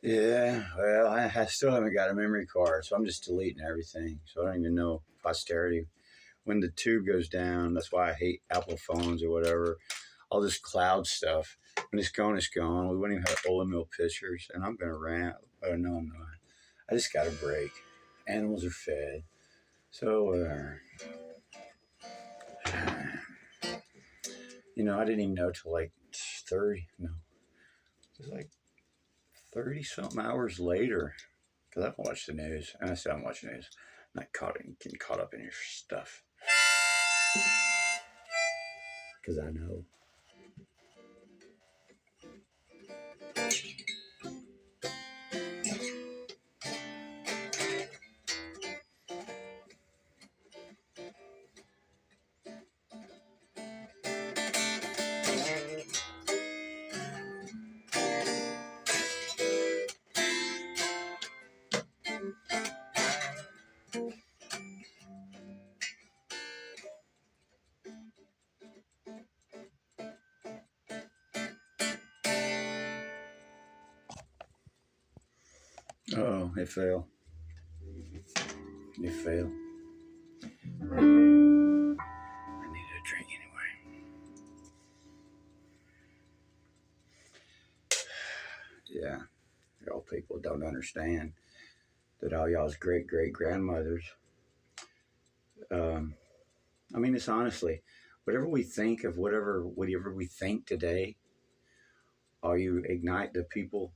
Yeah, well, I still haven't got a memory card, so I'm just deleting everything. So I don't even know posterity. When the tube goes down, that's why I hate Apple phones or whatever. All this cloud stuff. When it's gone, it's gone. We wouldn't even have old mill pictures, and I'm gonna rant. Oh no, I'm not. I just got a break. Animals are fed. So, I didn't even know till like 30. No, it was like 30 something hours later because I don't watch the news. And I say I don't watch the news. I'm not getting caught up in your stuff because I know. Oh, it fell. It fell. I needed a drink anyway. Yeah, y'all people don't understand that all y'all's great great grandmothers. Um, I mean, it's honestly, whatever we think of, whatever we think today, all you ignite the people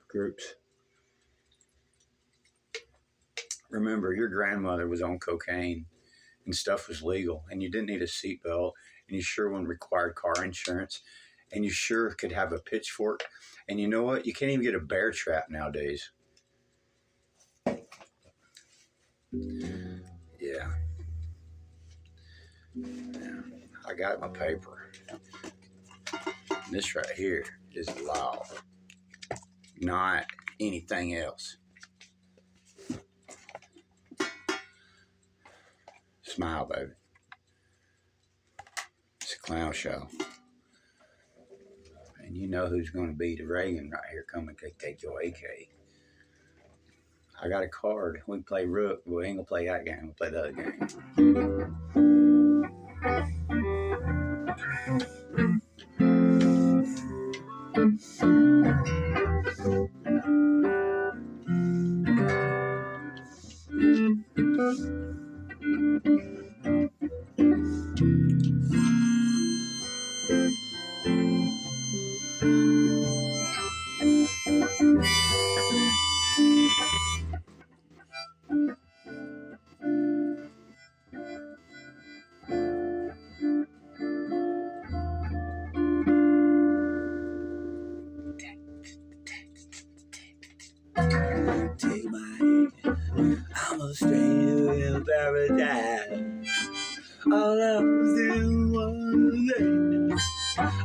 groups. Remember, your grandmother was on cocaine and stuff was legal, and you didn't need a seatbelt, and you sure wouldn't require car insurance, and you sure could have a pitchfork. And you know what? You can't even get a bear trap nowadays. Yeah. Yeah. I got my paper. This right here is law, not anything else. Smile, baby. It's a clown show. And you know who's going to beat Reagan right here coming to take your AK. I got a card. We can play Rook, but we ain't going to play that game. We'll play the other game. Take my hand. I'm a stranger in paradise. All I was in one day.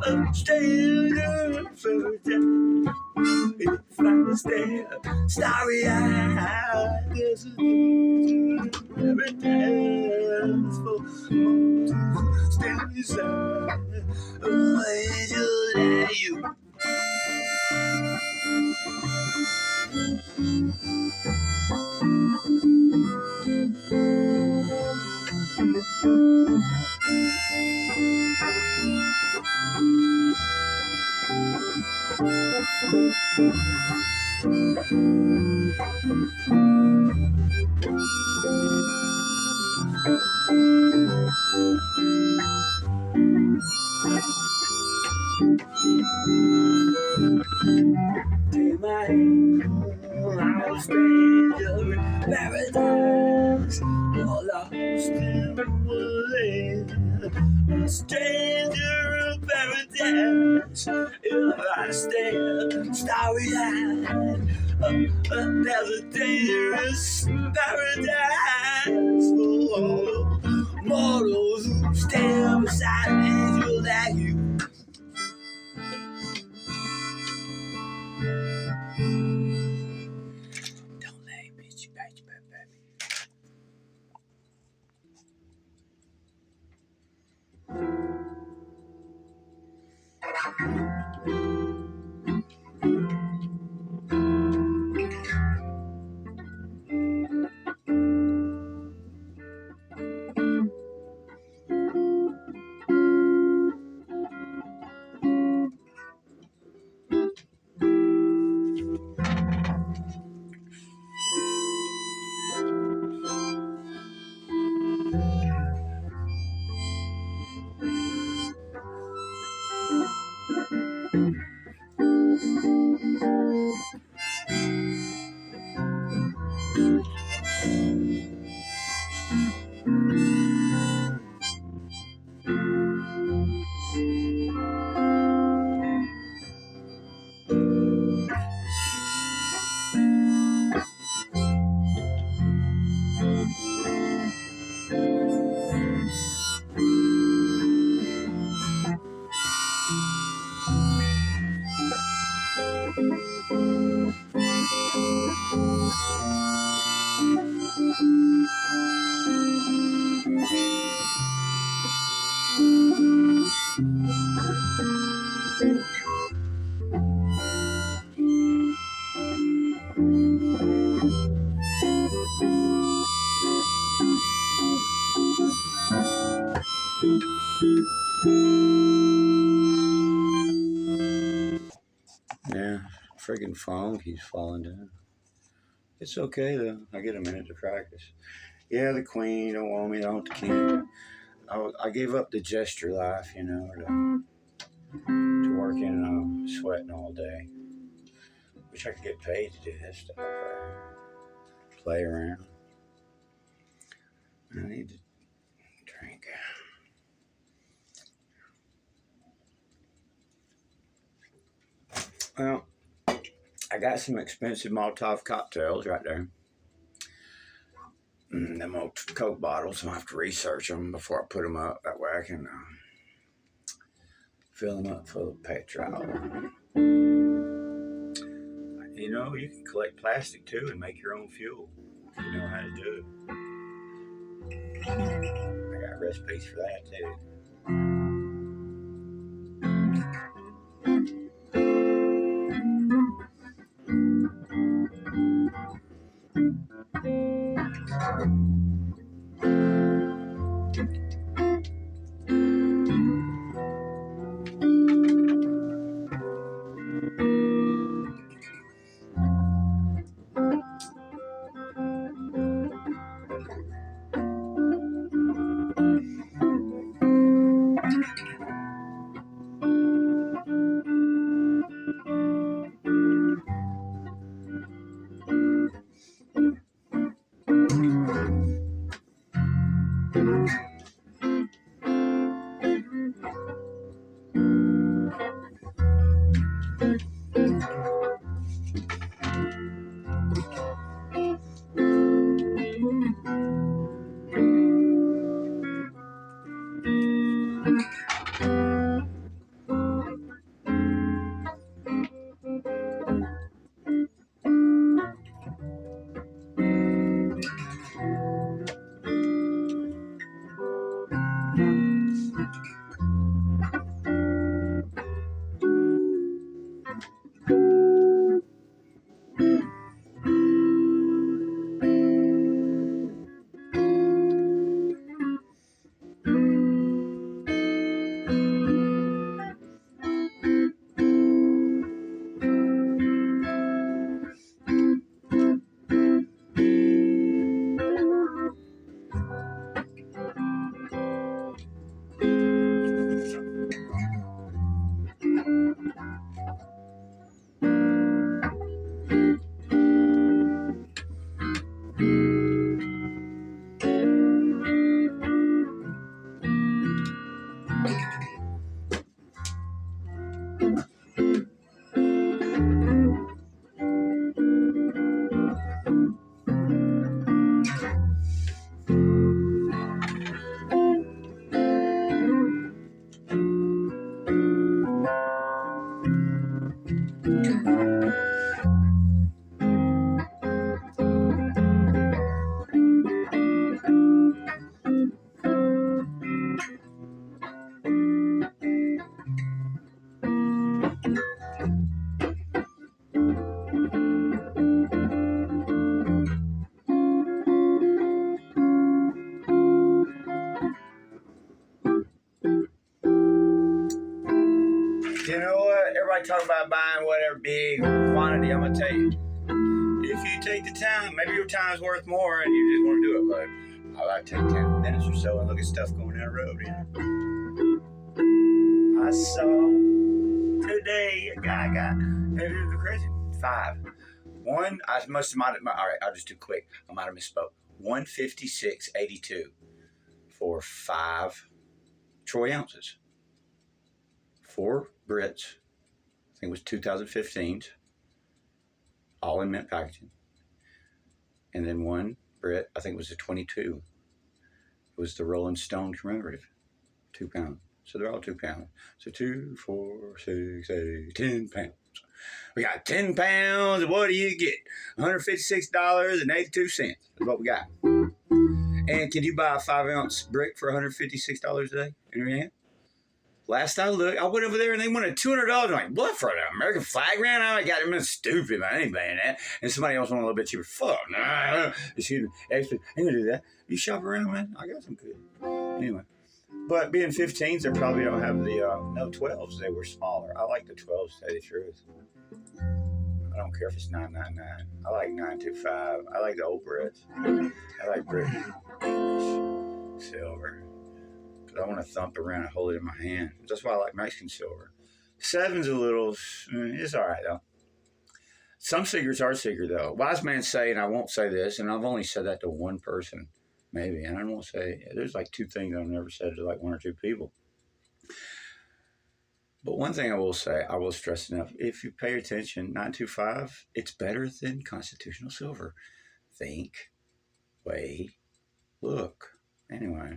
A stranger in paradise. If I stare, starry eyed, there's a paradise for more to stay beside. Oh, angel, that you. Take my hand, I'm a stranger in paradise, all lost in the world. A stranger in paradise, if I stare starry-eyed, there's a dangerous paradise for all mortals who stand beside an angel like you. Don't let him beat you, baby. Yeah, friggin' phone keeps falling down. It's okay though. I get a minute to practice. Yeah, the queen don't want me. I want the king. I gave up the gesture life, to working and I'm sweating all day. Wish I could get paid to do this stuff. Play around. I need to drink. Well, I got some expensive Molotov cocktails right there. Them old Coke bottles. I have to research them before I put them up. That way I can fill them up full of petrol. You can collect plastic too and make your own fuel. If you know how to do it. I got recipes for that too. You know what? Everybody talk about buying whatever big quantity. I'm gonna tell you, if you take the time, maybe your time's worth more, and you just want to do it. But I like to take 10 minutes or so and look at stuff going down the road. I saw today a guy got crazy 5. One, I must have all right. I'll just do quick. I might have misspoke. 156.82 for 5 troy ounces. 4 Brits, I think it was 2015s, all in mint packaging. And then 1 Brit, I think it was a 22. It was the Rolling Stone commemorative, 2 pounds. So they're all 2 pounds. So 2, 4, 6, 8, 10 pounds. We got 10 pounds. What do you get? $156.82. That's what we got. And can you buy a 5-ounce brick for $156 a day in your hand? Last I looked, I went over there and they wanted $200. I'm like, what, for an American flag round? I got them stupid, man. I ain't paying that. And somebody else wanted a little bit cheaper. Fuck, nah. Excuse me. Extra. I ain't gonna do that. You shop around, man. I got some good. Anyway. But being 15s, they probably don't have the, no, 12s. They were smaller. I like the 12s, to tell you the truth. I don't care if it's $9.99. I like $9.25. I like the old breads. I like brick. Silver. I want to thump around and hold it in my hand. That's why I like Mexican silver. 7's a little, it's all right though. Some secrets are secret though. Wise man say, and I won't say this, and I've only said that to one person, maybe, and I won't say, there's like 2 things I've never said to like 1 or 2 people. But one thing I will say, I will stress enough, if you pay attention, 925, it's better than constitutional silver. Think, weigh, look. Anyway.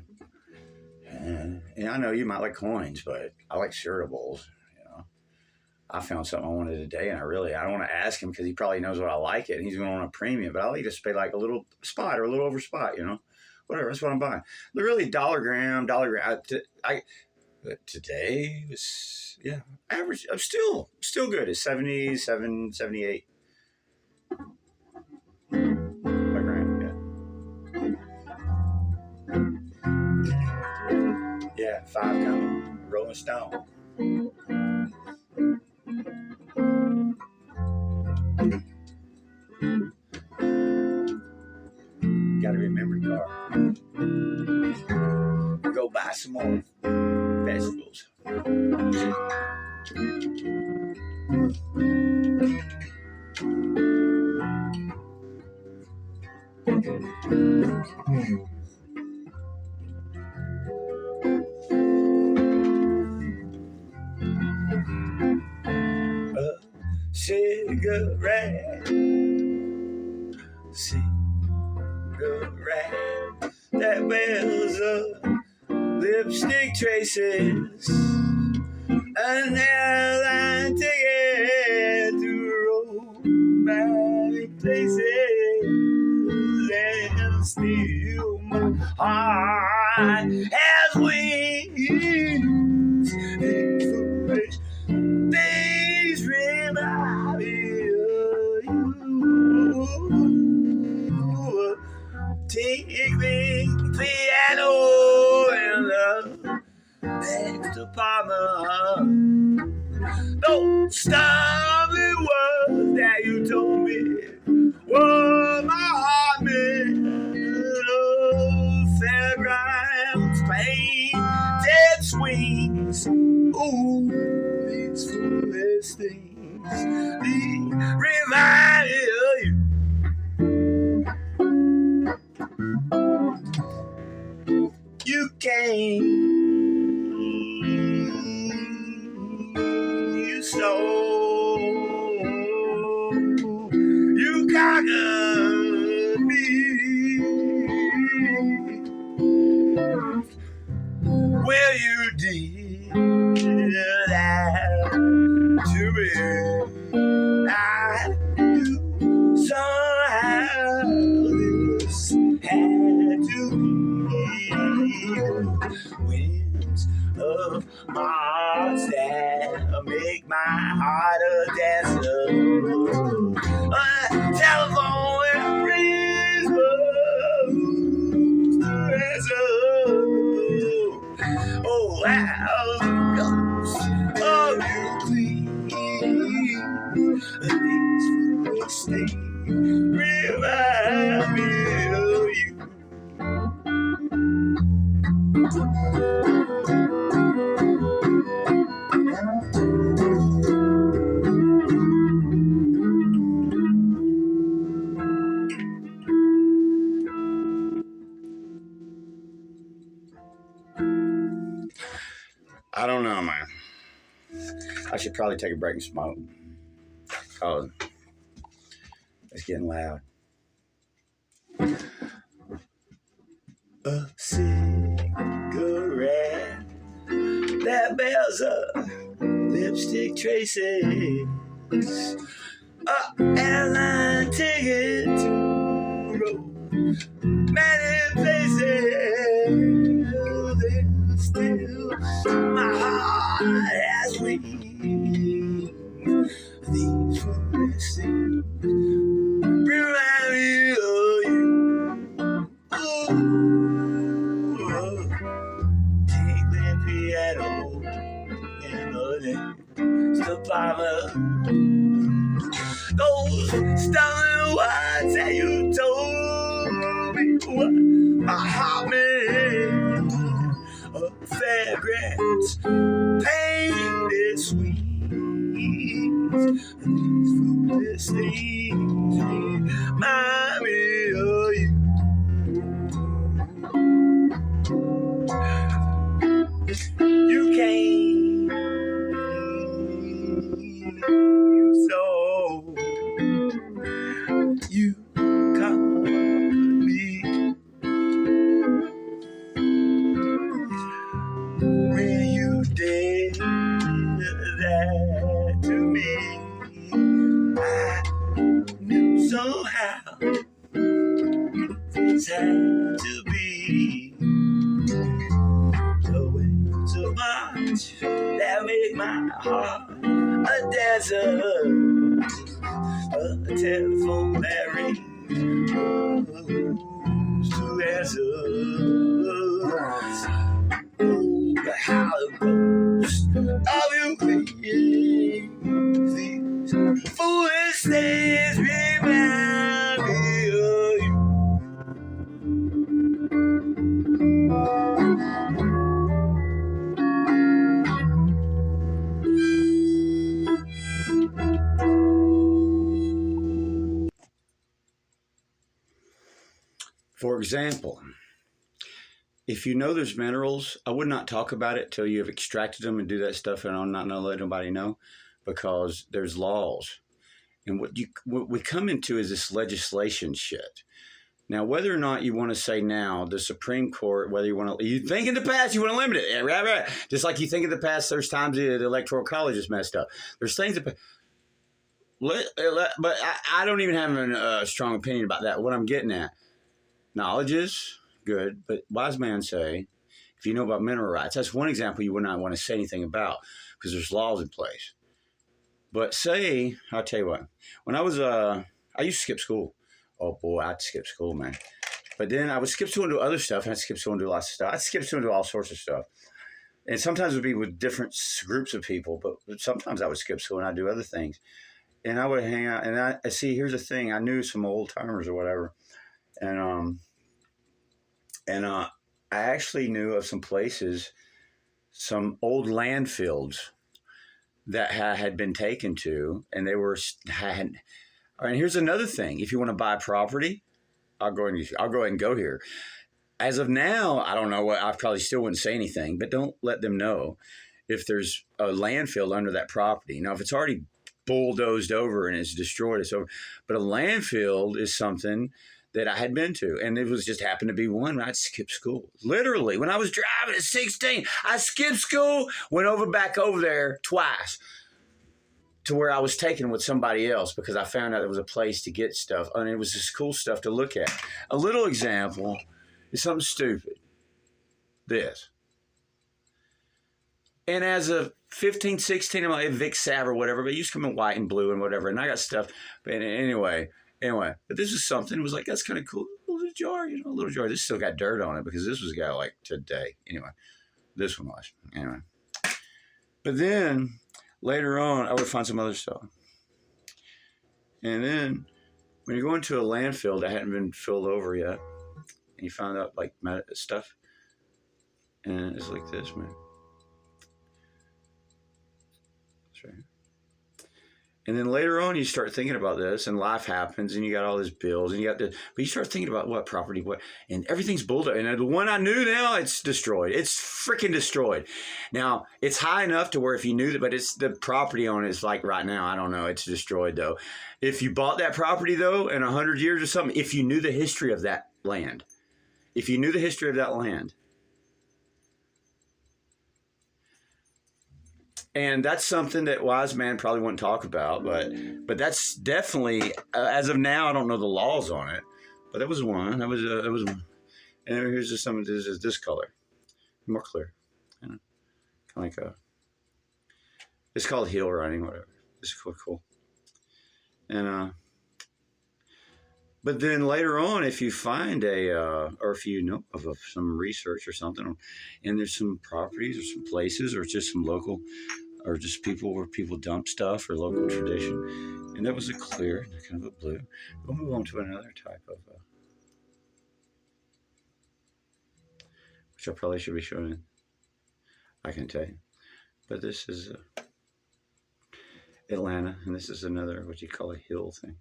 And I know you might like coins, but I like cereal bowls. You know, I found something I wanted today, and I don't want to ask him because he probably knows what I like it, and he's going to want a premium. But I'll just pay like a little spot or a little over spot. You know, whatever. That's what I'm buying. They're really dollar gram. Today was average. I'm still good. It's 77, 78. Yeah, 5 coming. Rolling Stone. Gotta be a memory card. Go buy some more vegetables. Cigarette, that wears lipstick traces, an airline ticket to romantic places, and still my heart has wings. These remind me of you. Take me piano in the next apartment. Those stubborn words that you told me were my heart meant. Fairgrounds, painted swings. Ooh, these foolish things, they remind me of you. You came, you stole, you conquered me. Well, you did that to me. I knew somehow this had to be. Winds of Mars that make my heart a dancer. A telephone that rings the answer. Oh, how ghost of you, please. These foolish things remind me of you. I don't know, man. I should probably take a break and smoke. Oh, it's getting loud. A cigarette that bears a lipstick traces, Airline ticket to road. Many places, there's still my heart has wings. These foolish things remind me of you. Ooh, take that piano and the farmer. Those stumbling words that you told me what my heart meant. A fragrance, pain is sweet. These foolish things remind me of you. You came, you saw, you comfort me. When you did that to me, I knew somehow this had to be. The winds of March that make my heart a desert, a telephone that rings to answer. Oh, how the ghost of you these foolish things remind me of you. For example, if you know there's minerals, I would not talk about it till you have extracted them and do that stuff, and I'm not going to let nobody know, because there's laws. And what we come into is this legislation shit. Now, whether or not you want to say now, the Supreme Court, whether you want to, you think in the past you want to limit it, yeah, right. Just like you think in the past, there's times the Electoral College is messed up. There's things that, but I don't even have a strong opinion about that. What I'm getting at, knowledge is good, but wise man say, if you know about mineral rights, that's one example you would not want to say anything about because there's laws in place. But say, I'll tell you what, when I was, I used to skip school. Oh boy, I'd skip school, man. But then I would skip school and do other stuff, and I'd skip school and do lots of stuff. I'd skip school and do all sorts of stuff. And sometimes it would be with different groups of people, but sometimes I would skip school and I'd do other things. And I would hang out, and I see, here's the thing, I knew some old timers or whatever. And I actually knew of some places, some old landfills that had been taken to, and they were had. And here's another thing: if you want to buy property, I'll go ahead and go here. As of now, I don't know what. I probably still wouldn't say anything, but don't let them know if there's a landfill under that property. Now, if it's already bulldozed over and it's destroyed, it's over. But a landfill is something that I had been to, and it was just happened to be one where I'd skip school. Literally, when I was driving at 16, I skipped school, went back over there twice to where I was taken with somebody else because I found out there was a place to get stuff, and it was just cool stuff to look at. A little example is something stupid. This. And as a 15, 16, I'm like Vic Sav or whatever, but it used to come in white and blue and whatever, and I got stuff. But anyway, but this was something. It was like, that's kind of cool. A little jar, a little jar. This still got dirt on it because this was got like today. Anyway, this one was. Anyway. But then later on, I would find some other stuff. And then when you go into a landfill that hadn't been filled over yet, and you find out like stuff, and it's like this, man. That's right. And then later on, you start thinking about this, and life happens, and you got all these bills, and but you start thinking about what property, and everything's bulldozed. And the one I knew now, it's destroyed. It's freaking destroyed. Now, it's high enough to where if you knew that, but it's the property on it is like right now, I don't know, it's destroyed though. If you bought that property though, in 100 years or something, if you knew the history of that land, And that's something that wise man probably wouldn't talk about, but that's definitely as of now. I don't know the laws on it, but that was one. That was one. And here's just some of this is this color, more clear, you know, kind of like a. It's called heel running, whatever. It's cool. And but then later on, if you find or if you know of some research or something, and there's some properties or some places or just some local, or just people where people dump stuff or local tradition, and that was a clear, kind of a blue. We'll move on to another type of, which I probably should be showing. I can tell you, but this is Atlanta, and this is another what you call a hill thing.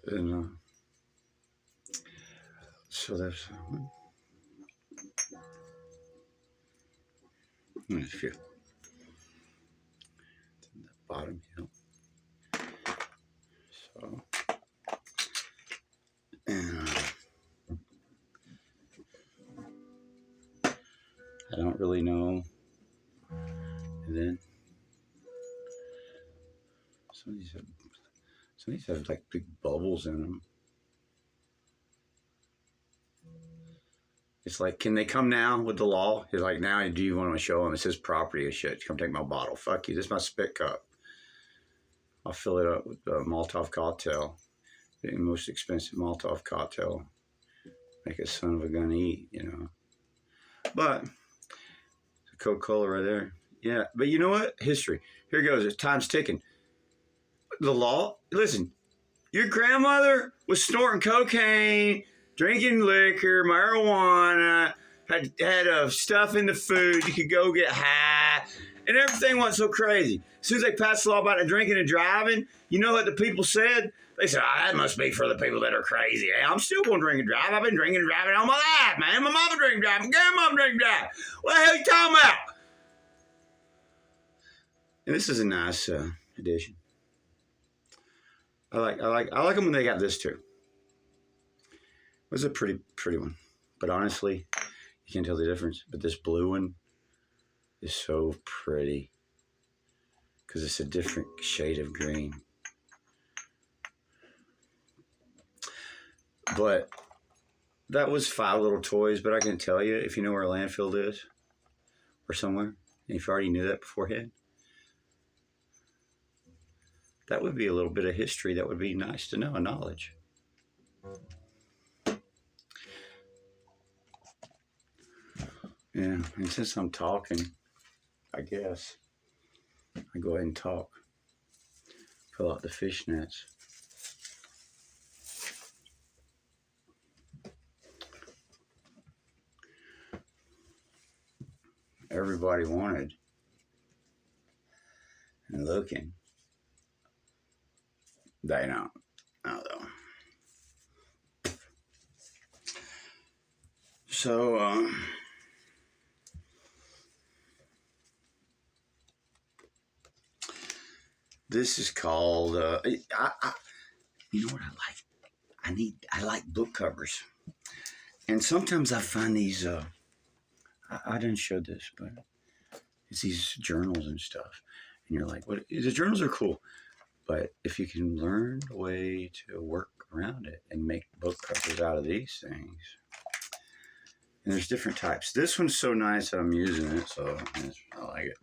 And so there's a few. The bottom hill. So, and I don't really know. And then some of these have like big bubbles in them. It's like, can they come now with the law? He's like, now, do you want to show them? It's his property or shit. Come take my bottle. Fuck you. This is my spit cup. I'll fill it up with a Molotov cocktail. The most expensive Molotov cocktail. Make a son of a gun eat, you know. But, the Coca-Cola right there. Yeah, but you know what? History. Here goes. Time's ticking. The law, listen, your grandmother was snorting cocaine, drinking liquor, marijuana, had stuff in the food. You could go get high, and everything wasn't so crazy. As soon as they passed the law about the drinking and driving, you know what the people said? They said, that must be for the people that are crazy. Hey, I'm still going to drink and drive. I've been drinking and driving all my life, man. My mama drinking and driving. My grandmama drinking and driving. What the hell are you talking about? And this is a nice addition. I like them when they got this too. It was a pretty one, but honestly, you can't tell the difference. But this blue one is so pretty because it's a different shade of green. But that was 5 little toys. But I can tell you, if you know where a landfill is or somewhere, and if you already knew that beforehand, that would be a little bit of history. That would be nice to know, a knowledge. Yeah, and since I'm talking, I guess I go ahead and talk. Pull out the fishnets. Everybody wanted and looking. They don't know though. So, this is called, you know what I like? I like book covers. And sometimes I find these, I didn't show this, but it's these journals and stuff. And you're like, what? The journals are cool. But if you can learn a way to work around it and make book covers out of these things, and there's different types. This one's so nice that I'm using it, so I like it.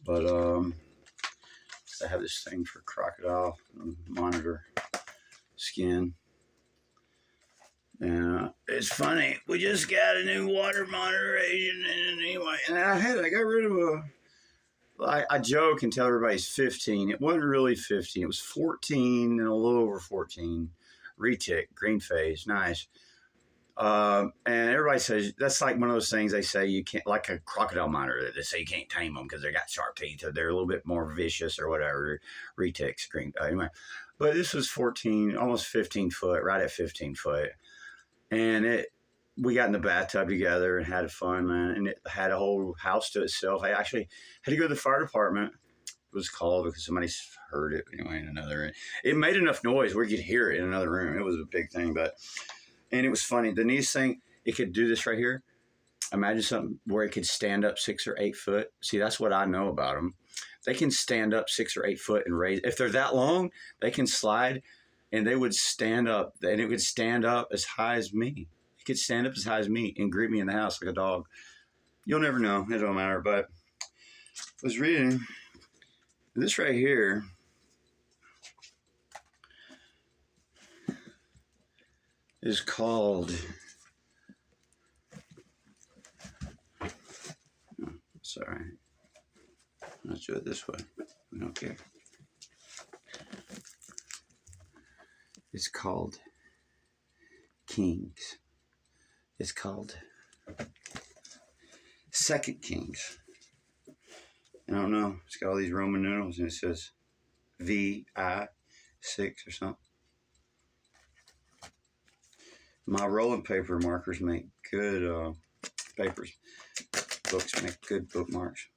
But I have this thing for crocodile monitor skin. And it's funny, we just got a new water moderation, and anyway, and I got rid of I joke and tell everybody it's 15. It wasn't really 15. It was 14 and a little over 14. Retic, green phase, nice. And everybody says that's like one of those things they say you can't, like a crocodile monitor. They say you can't tame them because they got sharp teeth or they're a little bit more vicious or whatever. Retics, green. Anyway, but this was 14, almost 15 foot, right at 15 foot. And we got in the bathtub together and had fun, man. And it had a whole house to itself. I actually had to go to the fire department. It was called because somebody heard it anyway in another room. It made enough noise where you could hear it in another room. It was a big thing, and it was funny. The neatest thing, it could do this right here. Imagine something where it could stand up 6 or 8 foot. See, that's what I know about them. They can stand up 6 or 8 foot and raise. If they're that long, they can slide, and they would stand up, and it would stand up as high as me. It could stand up as high as me and greet me in the house like a dog. You'll never know. It don't matter. But I was reading this right here. Is called. Sorry. Let's do it this way. We don't care. It's called Kings. It's called Second Kings. I don't know. It's got all these Roman numerals and it says VI 6 or something. My rolling paper markers make good papers. Books make good bookmarks.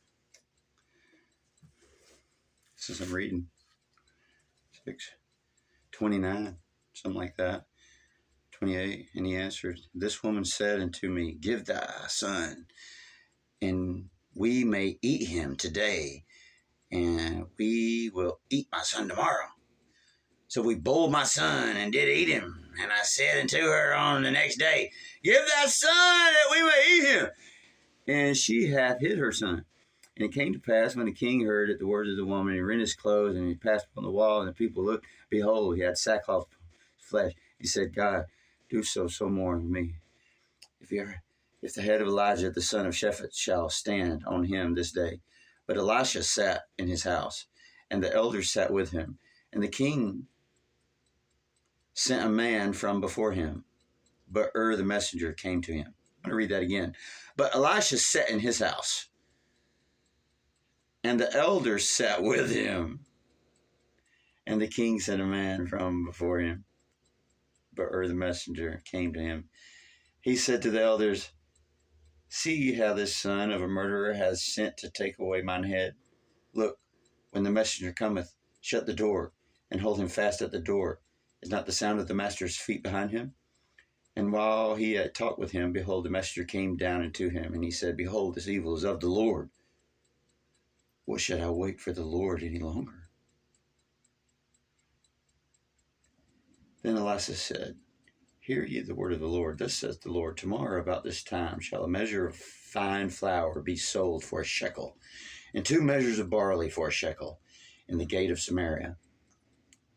This is I'm reading. 6:29, something like that. 28. And he answered, This woman said unto me, Give thy son, and we may eat him today, and we will eat my son tomorrow. So we boiled my son and did eat him. And I said unto her on the next day, Give thy son that we may eat him. And she hath hid her son. And it came to pass when the king heard the words of the woman, he rent his clothes, and he passed upon the wall, and the people looked, behold, he had sackcloth flesh. He said, God, do so more with me. If the head of Elijah, the son of Shaphat, shall stand on him this day. But Elisha sat in his house, and the elders sat with him. And the king sent a man from before him, but the messenger came to him. I'm going to read that again. But Elisha sat in his house, and the elders sat with him. And the king sent a man from before him, but the messenger came to him. He said to the elders, See ye how this son of a murderer has sent to take away mine head? Look, when the messenger cometh, shut the door, and hold him fast at the door. Is not the sound of the master's feet behind him? And while he had talked with him, behold, the messenger came down unto him, and he said, Behold, this evil is of the Lord. What should I wait for the Lord any longer? Then Elisha said, Hear ye the word of the Lord. Thus says the Lord, Tomorrow about this time shall a measure of fine flour be sold for a shekel, and 2 measures of barley for a shekel, in the gate of Samaria.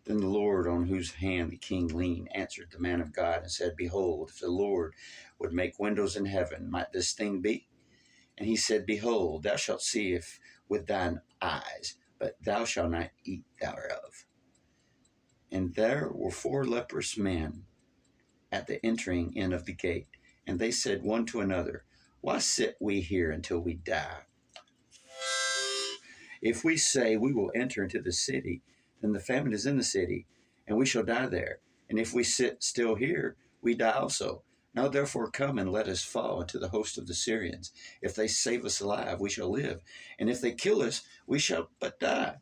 Then the Lord, on whose hand the king leaned, answered the man of God and said, Behold, if the Lord would make windows in heaven, might this thing be? And he said, Behold, thou shalt see if with thine eyes, but thou shalt not eat thereof. And there were 4 leprous men at the entering in of the gate, and they said one to another, Why sit we here until we die? If we say we will enter into the city, then the famine is in the city, and we shall die there. And if we sit still here, we die also. Now therefore come and let us fall into the host of the Syrians. If they save us alive, we shall live. And if they kill us, we shall but die.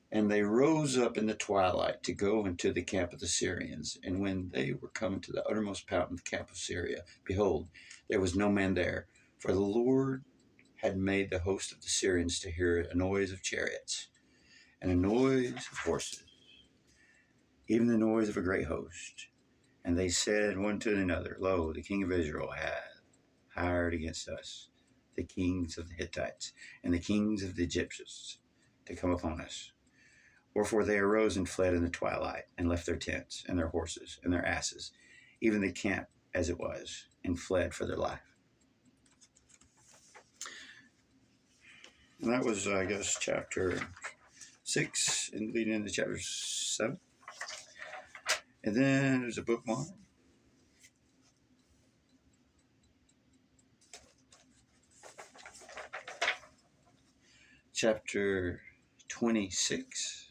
And they rose up in the twilight to go into the camp of the Syrians. And when they were come to the uttermost part of the camp of Syria, behold, there was no man there. For the Lord had made the host of the Syrians to hear a noise of chariots, and a noise of horses, even the noise of a great host. And they said one to another, Lo, the king of Israel hath hired against us the kings of the Hittites and the kings of the Egyptians to come upon us. Wherefore they arose and fled in the twilight, and left their tents, and their horses, and their asses, even the camp as it was, and fled for their life. And that was, I guess, chapter 6, and leading into chapter 7. And then there's a bookmark. Chapter 26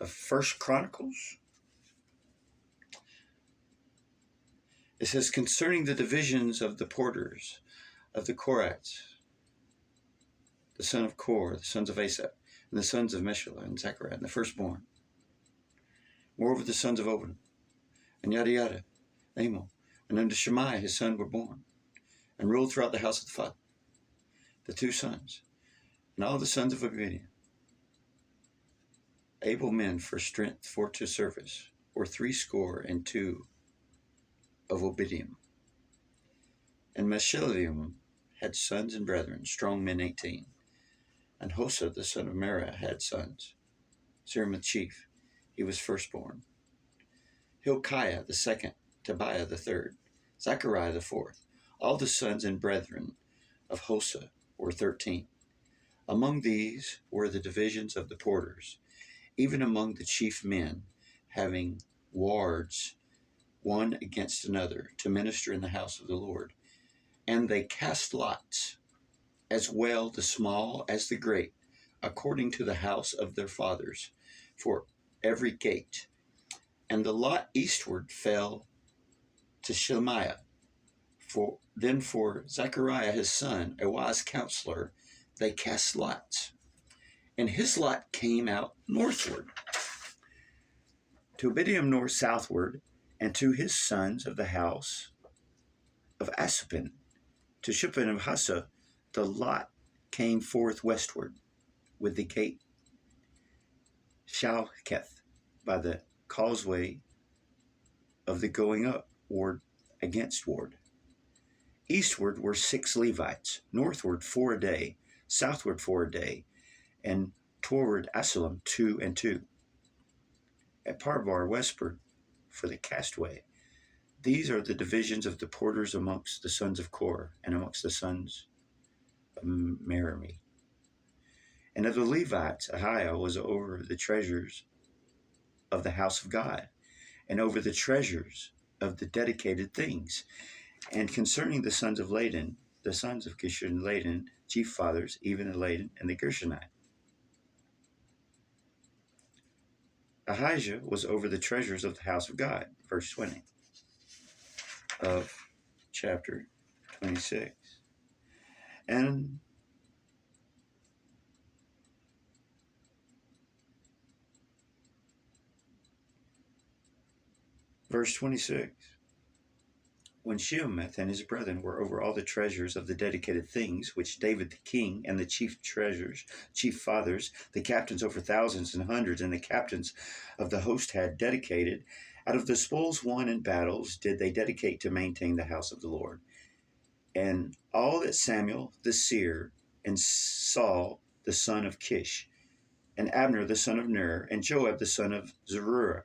of First Chronicles. It says, Concerning the divisions of the porters of the Korahites, the son of Kor, the sons of Asaph, and the sons of Meshullam and Zechariah, and the firstborn. Moreover, the sons of Obed, and yada yada, Amo, And unto Shemaiah his son were born, and ruled throughout the house of the father, the two sons, and all the sons of Obadiah, able men for strength for to service, were 62 of Obadiah. And Meshullam had sons and brethren, strong men 18. And Hosa the son of Merah had sons. Zeramith chief, he was firstborn. Hilkiah the second, Tobiah the third, Zechariah the fourth. All the sons and brethren of Hosa were 13. Among these were the divisions of the porters, even among the chief men, having wards one against another to minister in the house of the Lord. And they cast lots, as well the small as the great, according to the house of their fathers, for every gate. And the lot eastward fell to Shemaiah. For Zechariah his son, a wise counselor, they cast lots. And his lot came out northward, to Obadiah north southward, and to his sons of the house of Asapin. To Shuppan of Hassa, the lot came forth westward, with the gate Shalketh, by the causeway of the going up, ward against ward. Eastward were 6 Levites, northward 4 a day, southward 4 a day, and toward Asalam 2 and 2. At Parbar westward for the castway. These are the divisions of the porters amongst the sons of Korah and amongst the sons of Merari. And of the Levites, Ahiah was over the treasures of the house of God, and over the treasures of the dedicated things. And concerning the sons of Laden, the sons of Gershon and Laden, chief fathers, even Laden and the Gershonite. Ahijah was over the treasures of the house of God, verse 20 of chapter 26. And verse 26, when Sheometh and his brethren were over all the treasures of the dedicated things, which David the king and the chief fathers, the captains over thousands and hundreds, and the captains of the host had dedicated, out of the spoils won in battles did they dedicate to maintain the house of the Lord. And all that Samuel the seer, and Saul the son of Kish, and Abner the son of Ner, and Joab the son of Zeruiah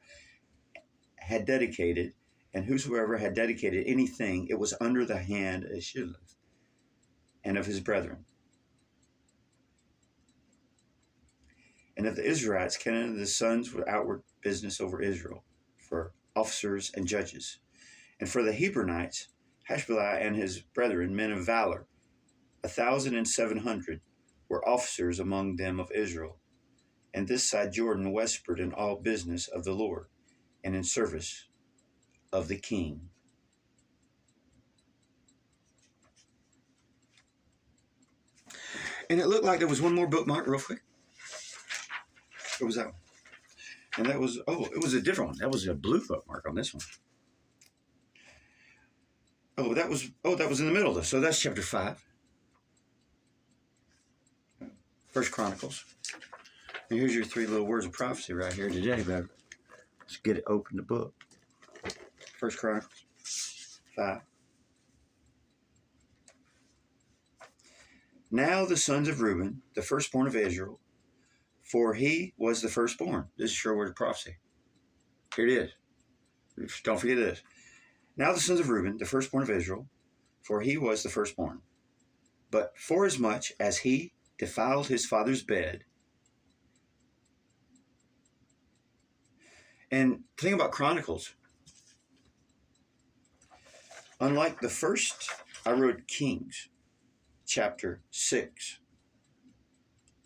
had dedicated, and whosoever had dedicated anything, it was under the hand of Shileth and of his brethren. And of the Israelites, Kenan the sons with outward business over Israel, for officers and judges. And for the Hebronites, Hashbaliah and his brethren, men of valor, 1,700 were officers among them of Israel, and this side Jordan westward in all business of the Lord, and in service of the king. And it looked like there was one more bookmark, real quick. What was that one? And that was, it was a different one. That was a blue bookmark on this one. That was in the middle of this. So that's chapter 5. First Chronicles. And here's your 3 little words of prophecy right here today, baby. Let's get it open, the book. First Chronicles 5. Now the sons of Reuben, the firstborn of Israel, for he was the firstborn. This is your word of prophecy. Here it is. Don't forget this. Now the sons of Reuben, the firstborn of Israel, for he was the firstborn. But forasmuch as he defiled his father's bed. And the thing about Chronicles, unlike the first, I wrote Kings, chapter 6,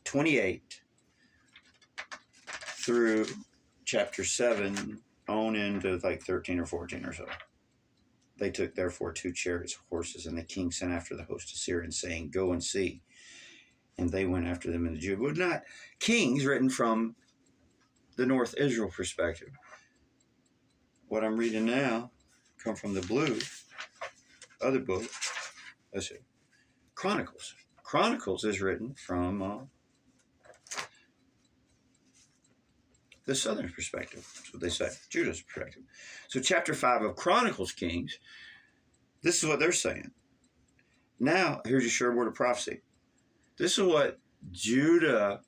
28 through chapter 7 on into like 13 or 14 or so. They took therefore 2 chariots of horses, and the king sent after the host of Syria, saying, Go and see. And they went after them in the Judah. But not Kings written from the North Israel perspective. What I'm reading now come from the blue, other book, let's see, Chronicles. Chronicles is written from the southern perspective. That's what they say, Judah's perspective. So chapter 5 of Chronicles Kings, this is what they're saying. Now, here's your sure word of prophecy. This is what Judah